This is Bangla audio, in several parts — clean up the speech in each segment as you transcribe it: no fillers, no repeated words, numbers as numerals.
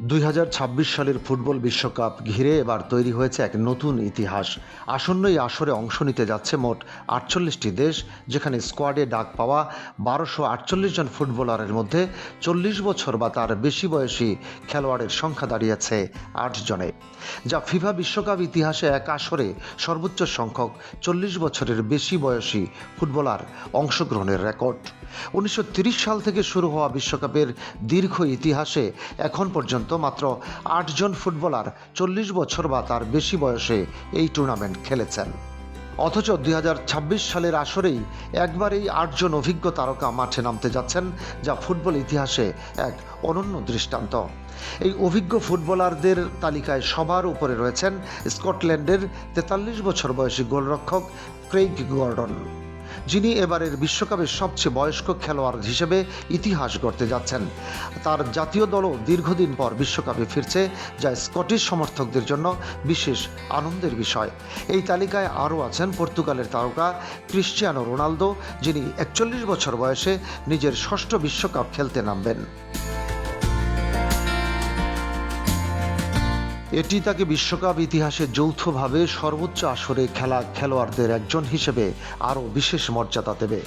2026 সালের ফুটবল বিশ্বকাপ ঘিরে এবার তৈরি হয়েছে এক নতুন ইতিহাস। আসন্ন এই আসরে অংশ নিতে যাচ্ছে মোট 48টি দেশ, যেখানে স্কোয়াডে ডাক পাওয়া 1248 জন ফুটবলারের মধ্যে 40 বছর বা তার বেশি বয়সী খেলোয়াড়ের সংখ্যা দাঁড়িয়েছে 8 জনে, যা ফিফা বিশ্বকাপ ইতিহাসে এক আসরে সর্বোচ্চ সংখ্যক 40 বছরের বেশি বয়সী ফুটবলার অংশগ্রহণের রেকর্ড। 1930 সাল থেকে শুরু হওয়া বিশ্বকাপের দীর্ঘ ইতিহাসে এখন পর্যন্ত মাত্র 8 জন ফুটবলার 40 বছর বা তার বেশি বয়সে এই টুর্নামেন্ট খেলেছেন। অথচ 2026 সালের আসরেই একবারেই 8 জন অভিজ্ঞ তারকা মাঠে নামতে যাচ্ছেন, যা ফুটবল ইতিহাসে এক অনন্য দৃষ্টান্ত। এই অভিজ্ঞ ফুটবলারদের তালিকায় সবার উপরে রয়েছেন স্কটল্যান্ডের 43 বছর বয়সী গোলরক্ষক ক্রেইগ গর্ডন, যিনি এবারের বিশ্বকাপের সবচেয়ে বয়স্ক খেলোয়াড় হিসেবে ইতিহাস গড়তে যাচ্ছেন। তার জাতীয় দলও দীর্ঘদিন পর বিশ্বকাপে ফিরছে, যা স্কটিশ সমর্থকদের জন্য বিশেষ আনন্দের বিষয়। এই তালিকায় আরও আছেন পর্তুগালের তারকা ক্রিশ্চিয়ানো রোনালদো, যিনি 41 বছর বয়সে নিজের ষষ্ঠ বিশ্বকাপ খেলতে নামবেন। এটি তাকে বিশ্বকাপ ইতিহাসে যৌথভাবে সর্বোচ্চ আসরে খেলা খেলোয়াড়দের একজন হিসেবে আরও বিশেষ মর্যাদা দেবে।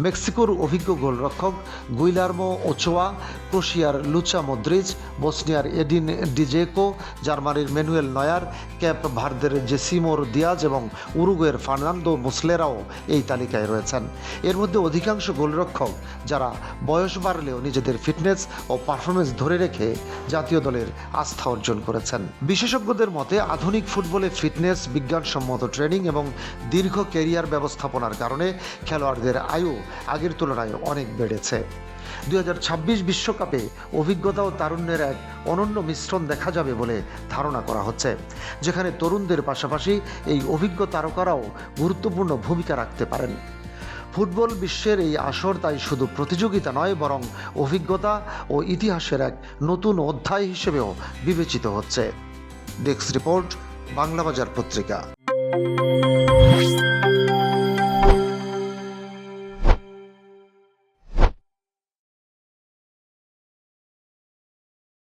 মেক্সিকোর অভিজ্ঞ গোলরক্ষক গুইলার্মো ওচোয়া, ক্রোয়েশিয়ার লুচা মদ্রিচ, বসনিয়ার এডিন ডিজেকো, জার্মানির ম্যানুয়েল নয়ার, ক্যাপ ভার্দের জেসিমোর দিয়াজ এবং উরুগুয়ের ফার্নান্দো মুসলেরাও এই তালিকায় রয়েছেন। এর মধ্যে অধিকাংশ গোলরক্ষক যারা বয়স বাড়লেও নিজেদের ফিটনেস ও পারফরমেন্স ধরে রেখে জাতীয় দলের আস্থা অর্জন করেছেন। বিশেষজ্ঞদের মতে আধুনিক ফুটবলে ফিটনেস, বিজ্ঞানসম্মত ট্রেনিং এবং দীর্ঘ ক্যারিয়ার ব্যবস্থাপনার কারণে খেলোয়াড়দের আয়ু আগের তুলনায় অনেক বেড়েছে। 2026 বিশ্বকাপে অভিজ্ঞতা ও তারুণ্যের এক অনন্য মিশ্রণ দেখা যাবে বলে ধারণা করা হচ্ছে, যেখানে তরুণদের পাশাপাশি এই অভিজ্ঞ তারকারাও গুরুত্বপূর্ণ ভূমিকা রাখতে পারেন। ফুটবল বিশ্বের এই আসর তাই শুধু প্রতিযোগিতা নয়, বরং অভিজ্ঞতা ও ইতিহাসের এক নতুন অধ্যায় হিসেবেও বিবেচিত হচ্ছে। ডেস্ক রিপোর্ট, বাংলা বাজার পত্রিকা।